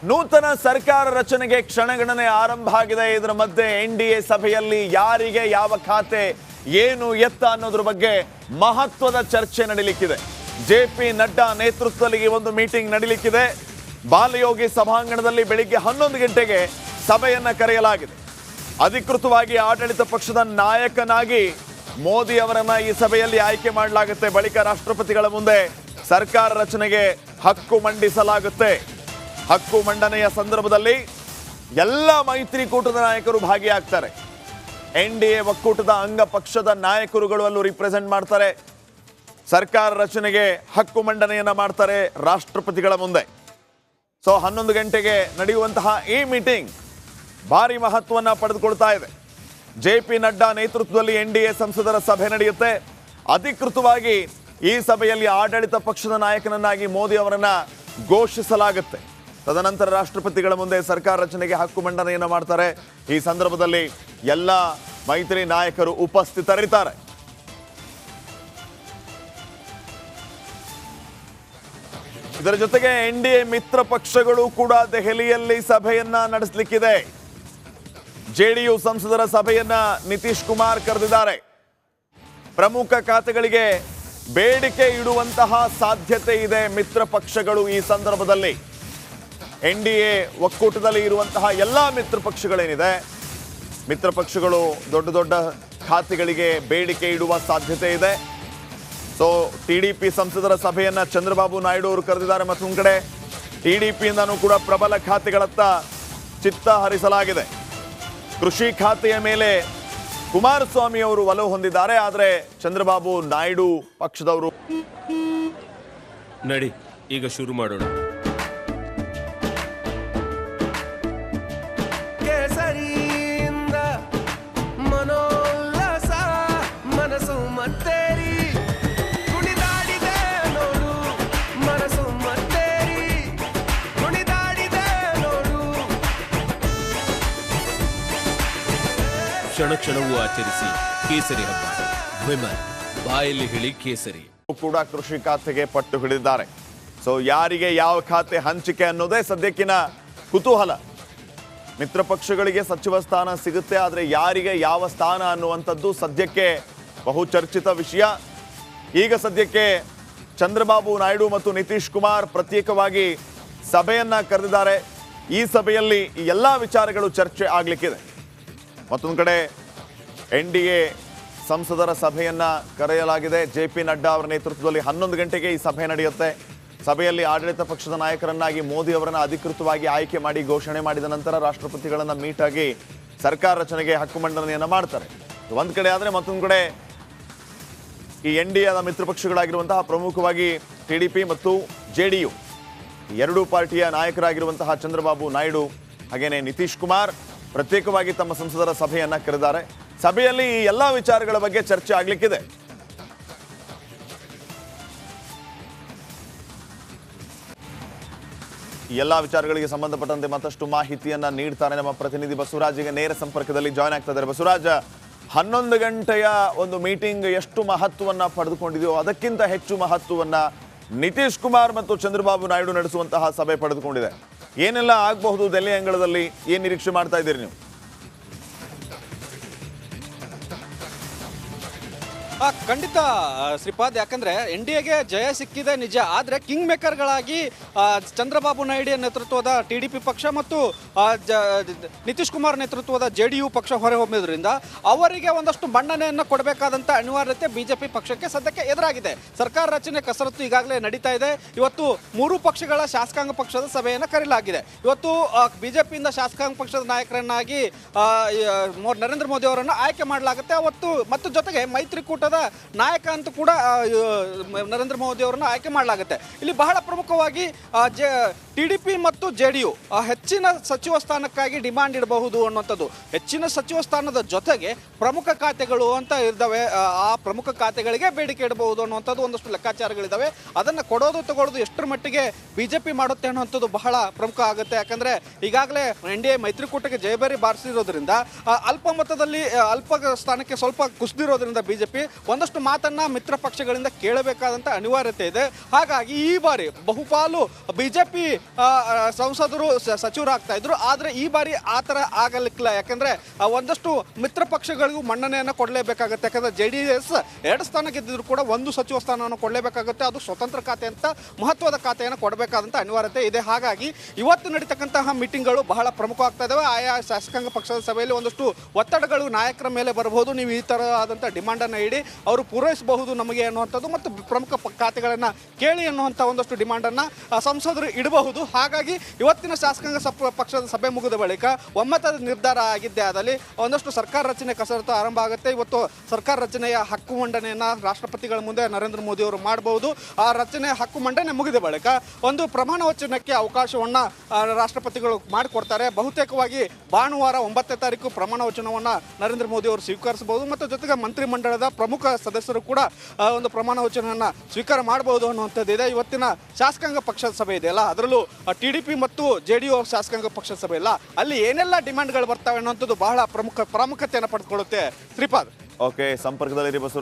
ನೂತನ ಸರ್ಕಾರ ರಚನೆಗೆ ಕ್ಷಣಗಣನೆ ಆರಂಭ ಆಗಿದೆ. ಇದರ ಮಧ್ಯೆ NDA ಸಭೆಯಲ್ಲಿ ಯಾರಿಗೆ ಯಾವ ಖಾತೆ ಏನು ಎತ್ತ ಅನ್ನೋದ್ರ ಬಗ್ಗೆ ಮಹತ್ವದ ಚರ್ಚೆ ನಡೀಲಿಕ್ಕಿದೆ. JP ನಡ್ಡಾ ನೇತೃತ್ವದಲ್ಲಿ ಒಂದು ಮೀಟಿಂಗ್ ನಡೀಲಿಕ್ಕಿದೆ. ಬಾಲಯೋಗಿ ಸಭಾಂಗಣದಲ್ಲಿ ಬೆಳಿಗ್ಗೆ 11 ಗಂಟೆಗೆ ಸಭೆಯನ್ನ ಕರೆಯಲಾಗಿದೆ. ಅಧಿಕೃತವಾಗಿ ಆಡಳಿತ ಪಕ್ಷದ ನಾಯಕನಾಗಿ ಮೋದಿ ಅವರನ್ನ ಈ ಸಭೆಯಲ್ಲಿ ಆಯ್ಕೆ ಮಾಡಲಾಗುತ್ತೆ. ಬಳಿಕ ರಾಷ್ಟ್ರಪತಿಗಳ ಮುಂದೆ ಸರ್ಕಾರ ರಚನೆಗೆ ಹಕ್ಕು ಮಂಡಿಸಲಾಗುತ್ತೆ. ಹಕ್ಕು ಮಂಡನೆಯ ಸಂದರ್ಭದಲ್ಲಿ ಎಲ್ಲ ಮೈತ್ರಿಕೂಟದ ನಾಯಕರು ಭಾಗಿಯಾಗ್ತಾರೆ. NDA ಒಕ್ಕೂಟದ ಅಂಗ ಪಕ್ಷದ ನಾಯಕರುಗಳು ಅಲ್ಲೂ ರಿಪ್ರೆಸೆಂಟ್ ಮಾಡ್ತಾರೆ. ಸರ್ಕಾರ ರಚನೆಗೆ ಹಕ್ಕು ಮಂಡನೆಯನ್ನ ಮಾಡ್ತಾರೆ ರಾಷ್ಟ್ರಪತಿಗಳ ಮುಂದೆ. ಸೊ 11 ಗಂಟೆಗೆ ನಡೆಯುವಂತಹ ಈ ಮೀಟಿಂಗ್ ಭಾರಿ ಮಹತ್ವವನ್ನು ಪಡೆದುಕೊಳ್ತಾ ಇದೆ. JP ನಡ್ಡಾ ನೇತೃತ್ವದಲ್ಲಿ NDA ಸಂಸದರ ಸಭೆ ನಡೆಯುತ್ತೆ. ಅಧಿಕೃತವಾಗಿ ಈ ಸಭೆಯಲ್ಲಿ ಆಡಳಿತ ಪಕ್ಷದ ನಾಯಕನನ್ನಾಗಿ ಮೋದಿ ಅವರನ್ನ ಘೋಷಿಸಲಾಗುತ್ತೆ. ತದನಂತರ ರಾಷ್ಟ್ರಪತಿಗಳ ಮುಂದೆ ಸರ್ಕಾರ ರಚನೆಗೆ ಹಕ್ಕು ಮಂಡನೆಯನ್ನು ಮಾಡ್ತಾರೆ. ಈ ಸಂದರ್ಭದಲ್ಲಿ ಎಲ್ಲ ಮೈತ್ರಿ ನಾಯಕರು ಉಪಸ್ಥಿತರಿದ್ದಾರೆ. ಇದರ ಜೊತೆಗೆ NDA ಮಿತ್ರ ಪಕ್ಷಗಳು ಕೂಡ ದೆಹಲಿಯಲ್ಲಿ ಸಭೆಯನ್ನ ನಡೆಸಲಿಕ್ಕಿದೆ. JDU ಸಂಸದರ ಸಭೆಯನ್ನ ನಿತೀಶ್ ಕುಮಾರ್ ಕರೆದಿದ್ದಾರೆ. ಪ್ರಮುಖ ಖಾತೆಗಳಿಗೆ ಬೇಡಿಕೆ ಇಡುವಂತಹ ಸಾಧ್ಯತೆ ಇದೆ ಮಿತ್ರ ಪಕ್ಷಗಳು. ಈ ಸಂದರ್ಭದಲ್ಲಿ NDA ಒಕ್ಕೂಟದಲ್ಲಿ ಇರುವಂತಹ ಎಲ್ಲ ಮಿತ್ರ ಪಕ್ಷಗಳೇನಿದೆ, ಮಿತ್ರ ಪಕ್ಷಗಳು ದೊಡ್ಡ ದೊಡ್ಡ ಖಾತೆಗಳಿಗೆ ಬೇಡಿಕೆ ಇಡುವ ಸಾಧ್ಯತೆ ಇದೆ. ಸೊ TDP ಸಂಸದರ ಸಭೆಯನ್ನ ಚಂದ್ರಬಾಬು ನಾಯ್ಡು ಅವರು ಕರೆದಿದ್ದಾರೆ. ಮತ್ತೊಂದು ಕಡೆ TDPಯಿಂದನೂ ಕೂಡ ಪ್ರಬಲ ಖಾತೆಗಳತ್ತ ಚಿತ್ತ ಹರಿಸಲಾಗಿದೆ. ಕೃಷಿ ಖಾತೆಯ ಮೇಲೆ ಕುಮಾರಸ್ವಾಮಿ ಅವರು ಒಲವು ಹೊಂದಿದ್ದಾರೆ. ಆದರೆ ಚಂದ್ರಬಾಬು ನಾಯ್ಡು ಪಕ್ಷದವರು ನಡಿ ಈಗ ಶುರು ಮಾಡೋಣ. ಕೇಸರಿಯಿಂದ ಮನೋಲ್ಲಾಸ ಮನಸ್ಸು ಮತ್ತೇರಿ ಕುಣಿದಾಡಿದೆ ನೋಡು, ಮನಸ್ಸು ಮತ್ತೇರಿ ಕುಣಿದಾಡಿದೆ ನೋಡು. ಕ್ಷಣ ಕ್ಷಣವೂ ಆಚರಿಸಿ ಕೇಸರಿ ಹಬ್ಬ. ವಿಮಲ್ ಬಾಯಲ್ಲಿ ಹೇಳಿ ಕೇಸರಿ ಕೂಡ ಕೃಷಿ ಖಾತೆಗೆ ಪಟ್ಟು ಹಿಡಿದಿದ್ದಾರೆ. ಸೊ ಯಾರಿಗೆ ಯಾವ ಖಾತೆ ಹಂಚಿಕೆ ಅನ್ನೋದೇ ಸದ್ಯಕ್ಕಿನ ಕುತೂಹಲ. ಮಿತ್ರ ಪಕ್ಷಗಳಿಗೆ ಸಚಿವ ಸ್ಥಾನ ಸಿಗುತ್ತೆ, ಆದರೆ ಯಾರಿಗೆ ಯಾವ ಸ್ಥಾನ ಅನ್ನುವಂಥದ್ದು ಸದ್ಯಕ್ಕೆ ಬಹು ಚರ್ಚಿತ ವಿಷಯ. ಈಗ ಸದ್ಯಕ್ಕೆ ಚಂದ್ರಬಾಬು ನಾಯ್ಡು ಮತ್ತು ನಿತೀಶ್ ಕುಮಾರ್ ಪ್ರತ್ಯೇಕವಾಗಿ ಸಭೆಯನ್ನ ಕರೆದಿದ್ದಾರೆ. ಈ ಸಭೆಯಲ್ಲಿ ಈ ಎಲ್ಲ ವಿಚಾರಗಳು ಚರ್ಚೆ ಆಗಲಿಕ್ಕಿದೆ. ಮತ್ತೊಂದು ಕಡೆ NDA ಸಂಸದರ ಸಭೆಯನ್ನ ಕರೆಯಲಾಗಿದೆ. JP ನಡ್ಡಾ ಅವರ ನೇತೃತ್ವದಲ್ಲಿ 11 ಗಂಟೆಗೆ ಈ ಸಭೆ ನಡೆಯುತ್ತೆ. ಸಭೆಯಲ್ಲಿ ಆಡಳಿತ ಪಕ್ಷದ ನಾಯಕರನ್ನಾಗಿ ಮೋದಿ ಅವರನ್ನ ಅಧಿಕೃತವಾಗಿ ಆಯ್ಕೆ ಮಾಡಿ ಘೋಷಣೆ ಮಾಡಿದ ನಂತರ ರಾಷ್ಟ್ರಪತಿಗಳನ್ನ ಮೀಟ್ ಆಗಿ ಸರ್ಕಾರ ರಚನೆಗೆ ಹಕ್ಕು ಮಂಡನೆಯನ್ನ ಮಾಡ್ತಾರೆ. ಒಂದ್ ಕಡೆ ಆದ್ರೆ ಮತ್ತೊಂದು ಕಡೆ ಈ NDAದ ಮಿತ್ರ ಪಕ್ಷಗಳಾಗಿರುವಂತಹ ಪ್ರಮುಖವಾಗಿ TDP ಮತ್ತು JDU ಎರಡೂ ಪಾರ್ಟಿಯ ನಾಯಕರಾಗಿರುವಂತಹ ಚಂದ್ರಬಾಬು ನಾಯ್ಡು ಹಾಗೇನೆ ನಿತೀಶ್ ಕುಮಾರ್ ಪ್ರತ್ಯೇಕವಾಗಿ ತಮ್ಮ ಸಂಸದರ ಸಭೆಯನ್ನ ಕರೆದಿದ್ದಾರೆ. ಸಭೆಯಲ್ಲಿ ಈ ಎಲ್ಲ ವಿಚಾರಗಳ ಬಗ್ಗೆ ಚರ್ಚೆ ಆಗಲಿಕ್ಕಿದೆ. ಈ ಎಲ್ಲ ವಿಚಾರಗಳಿಗೆ ಸಂಬಂಧಪಟ್ಟಂತೆ ಮತ್ತಷ್ಟು ಮಾಹಿತಿಯನ್ನ ನೀಡ್ತಾರೆ ನಮ್ಮ ಪ್ರತಿನಿಧಿ ಬಸವರಾಜ್. ಈಗ ನೇರ ಸಂಪರ್ಕದಲ್ಲಿ ಜಾಯ್ನ್ ಆಗ್ತಾ ಇದ್ದಾರೆ. ಬಸವರಾಜ್, 11 ಗಂಟೆಯ ಒಂದು ಮೀಟಿಂಗ್ ಎಷ್ಟು ಮಹತ್ವವನ್ನ ಪಡೆದುಕೊಂಡಿದೆಯೋ ಅದಕ್ಕಿಂತ ಹೆಚ್ಚು ಮಹತ್ವವನ್ನ ನಿತೀಶ್ ಕುಮಾರ್ ಮತ್ತು ಚಂದ್ರಬಾಬು ನಾಯ್ಡು ನಡೆಸುವಂತಹ ಸಭೆ ಪಡೆದುಕೊಂಡಿದೆ. ಏನೆಲ್ಲ ಆಗಬಹುದು ದೆಹಲಿ ಅಂಗಳದಲ್ಲಿ, ಏನ್ ನಿರೀಕ್ಷೆ ಮಾಡ್ತಾ ಇದ್ದೀರಿ ನೀವು? ಖಂಡಿತ ಶ್ರೀಪಾದ್, ಯಾಕಂದ್ರೆ NDAಗೆ ಜಯ ಸಿಕ್ಕಿದೆ ನಿಜ. ಆದರೆ ಕಿಂಗ್ ಮೇಕರ್ಗಳಾಗಿ ಚಂದ್ರಬಾಬು ನಾಯ್ಡು ನೇತೃತ್ವದ TDP ಪಕ್ಷ ಮತ್ತು ನಿತೀಶ್ ಕುಮಾರ್ ನೇತೃತ್ವದ JDU ಪಕ್ಷ ಹೊರಹೊಮ್ಮಿದ್ರಿಂದ ಅವರಿಗೆ ಒಂದಷ್ಟು ಮನ್ನಣೆಯನ್ನು ಕೊಡಬೇಕಾದಂಥ ಅನಿವಾರ್ಯತೆ BJP ಪಕ್ಷಕ್ಕೆ ಸದ್ಯಕ್ಕೆ ಎದುರಾಗಿದೆ. ಸರ್ಕಾರ ರಚನೆ ಕಸರತ್ತು ಈಗಾಗಲೇ ನಡೀತಾ ಇದೆ. ಇವತ್ತು 3 ಪಕ್ಷಗಳ ಶಾಸಕಾಂಗ ಪಕ್ಷದ ಸಭೆಯನ್ನು ಕರೆಯಲಾಗಿದೆ. ಇವತ್ತು BJPಯಿಂದ ಶಾಸಕಾಂಗ ಪಕ್ಷದ ನಾಯಕರನ್ನಾಗಿ ನರೇಂದ್ರ ಮೋದಿ ಅವರನ್ನು ಆಯ್ಕೆ ಮಾಡಲಾಗುತ್ತೆ. ಅವತ್ತು ಮತ್ತು ಜೊತೆಗೆ ಮೈತ್ರಿಕೂಟ ನಾಯಕ ಅಂತ ಕೂಡ ನರೇಂದ್ರ ಮೋದಿ ಅವರನ್ನು ಆಯ್ಕೆ ಮಾಡಲಾಗುತ್ತೆ. ಇಲ್ಲಿ ಬಹಳ ಪ್ರಮುಖವಾಗಿ TDP ಮತ್ತು JDU ಹೆಚ್ಚಿನ ಸಚಿವ ಸ್ಥಾನಕ್ಕಾಗಿ ಡಿಮಾಂಡ್ ಇಡಬಹುದು ಅನ್ನುವಂಥದ್ದು. ಹೆಚ್ಚಿನ ಸಚಿವ ಸ್ಥಾನದ ಜೊತೆಗೆ ಪ್ರಮುಖ ಖಾತೆಗಳು ಅಂತ ಇದ್ದಾವೆ. ಆ ಪ್ರಮುಖ ಖಾತೆಗಳಿಗೆ ಬೇಡಿಕೆ ಇಡಬಹುದು ಅನ್ನುವಂಥದ್ದು ಒಂದಷ್ಟು ಲೆಕ್ಕಾಚಾರಗಳಿದ್ದಾವೆ. ಅದನ್ನು ಕೊಡೋದು ತಗೊಳ್ಳೋದು ಎಷ್ಟರ ಮಟ್ಟಿಗೆ BJP ಮಾಡುತ್ತೆ ಅನ್ನುವಂಥದ್ದು ಬಹಳ ಪ್ರಮುಖ ಆಗುತ್ತೆ. ಯಾಕಂದರೆ ಈಗಾಗಲೇ NDA ಮೈತ್ರಿಕೂಟಕ್ಕೆ ಜಯಬೇರಿ ಬಾರಿಸಿರೋದ್ರಿಂದ ಅಲ್ಪ ಮತದಲ್ಲಿ ಅಲ್ಪ ಸ್ಥಾನಕ್ಕೆ ಸ್ವಲ್ಪ ಕುಸಿದಿರೋದ್ರಿಂದ BJP ಒಂದಷ್ಟು ಒಂದಷ್ಟು ಮಾತನ್ನ ಮಿತ್ರ ಪಕ್ಷಗಳಿಂದ ಕೇಳಬೇಕಾದಂತ ಅನಿವಾರ್ಯತೆ ಇದೆ. ಹಾಗಾಗಿ ಈ ಬಾರಿ ಬಹುಪಾಲು ಬಿಜೆಪಿ ಸಂಸದರು ಸಚಿವರಾಗ್ತಾ ಇದ್ರು, ಆದ್ರೆ ಈ ಬಾರಿ ಆ ಥರ ಆಗಲಿಕ್ಕಿಲ್ಲ. ಯಾಕಂದ್ರೆ ಒಂದಷ್ಟು ಮಿತ್ರ ಪಕ್ಷಗಳಿಗೂ ಮನ್ನಣೆಯನ್ನು ಕೊಡಲೇಬೇಕಾಗುತ್ತೆ. ಯಾಕಂದ್ರೆ JDS 2 ಸ್ಥಾನ ಗೆದ್ದಿದ್ರು ಕೂಡ 1 ಸಚಿವ ಸ್ಥಾನವನ್ನು ಕೊಡಲೇಬೇಕಾಗುತ್ತೆ. ಅದು ಸ್ವತಂತ್ರ ಖಾತೆ ಅಂತ ಮಹತ್ವದ ಖಾತೆಯನ್ನು ಕೊಡಬೇಕಾದಂತ ಅನಿವಾರ್ಯತೆ ಇದೆ. ಹಾಗಾಗಿ ಇವತ್ತು ನಡೀತಕ್ಕಂತಹ ಮೀಟಿಂಗ್ಗಳು ಬಹಳ ಪ್ರಮುಖವಾಗ್ತಾ ಇದಾವೆ. ಆಯಾ ಶಾಸಕಾಂಗ ಪಕ್ಷದ ಸಭೆಯಲ್ಲಿ ಒಂದಷ್ಟು ಒತ್ತಡಗಳು ನಾಯಕರ ಮೇಲೆ ಬರಬಹುದು. ನೀವು ಈ ಥರ ಆದಂಥ ಡಿಮಾಂಡನ್ನು ಇಡಿ, ಅವರು ಪೂರೈಸಬಹುದು ನಮಗೆ ಅನ್ನುವಂಥದ್ದು, ಮತ್ತು ಪ್ರಮುಖ ಖಾತೆಗಳನ್ನು ಕೇಳಿ ಅನ್ನುವಂಥ ಒಂದಷ್ಟು ಡಿಮಾಂಡನ್ನು ಸಂಸದರು ಇಡಬಹುದು. ಹಾಗಾಗಿ ಇವತ್ತಿನ ಶಾಸಕಾಂಗ ಪಕ್ಷದ ಸಭೆ ಮುಗಿದ ಬಳಿಕ ಒಮ್ಮತದ ನಿರ್ಧಾರ ಆಗಿದ್ದೇ ಆದಲ್ಲಿ ಒಂದಷ್ಟು ಸರ್ಕಾರ ರಚನೆ ಕಸರತ್ತು ಆರಂಭ ಆಗುತ್ತೆ. ಇವತ್ತು ಸರ್ಕಾರ ರಚನೆಯ ಹಕ್ಕು ಮಂಡನೆಯನ್ನು ರಾಷ್ಟ್ರಪತಿಗಳ ಮುಂದೆ ನರೇಂದ್ರ ಮೋದಿ ಅವರು ಮಾಡಬಹುದು. ಆ ರಚನೆ ಹಕ್ಕು ಮಂಡನೆ ಮುಗಿದ ಬಳಿಕ ಒಂದು ಪ್ರಮಾಣ ವಚನಕ್ಕೆ ಅವಕಾಶವನ್ನು ರಾಷ್ಟ್ರಪತಿಗಳು ಮಾಡಿಕೊಡ್ತಾರೆ. ಬಹುತೇಕವಾಗಿ ಭಾನುವಾರ 9ನೇ ತಾರೀಕು ಪ್ರಮಾಣ ವಚನವನ್ನು ನರೇಂದ್ರ ಮೋದಿ ಅವರು ಸ್ವೀಕರಿಸಬಹುದು, ಮತ್ತು ಜೊತೆಗೆ ಮಂತ್ರಿಮಂಡಲದ ಪ್ರಮುಖ ಸದಸ್ಯರು ಕೂಡ ಒಂದು ಪ್ರಮಾಣ ವಚನವನ್ನು ಸ್ವೀಕಾರ ಮಾಡಬಹುದು ಅನ್ನುವಂಥದ್ದು ಇದೆ. ಇವತ್ತಿನ ಶಾಸಕಾಂಗ ಪಕ್ಷದ ಸಭೆ ಇದೆಯಲ್ಲ, ಅದರಲ್ಲೂ TDP ಮತ್ತು JDU ಶಾಸಕಾಂಗ ಪಕ್ಷದ ಸಭೆ ಇಲ್ಲ, ಅಲ್ಲಿ ಏನೆಲ್ಲ ಡಿಮಾಂಡ್ಗಳು ಬರ್ತವೆ ಅನ್ನುವಂಥದ್ದು ಬಹಳ ಪ್ರಾಮುಖ್ಯತೆಯನ್ನು ಪಡೆದುಕೊಳ್ಳುತ್ತೆ. ಶ್ರೀಪಾದ್, ಓಕೆ, ಸಂಪರ್ಕದಲ್ಲಿ ಬಸವರಾಜ್.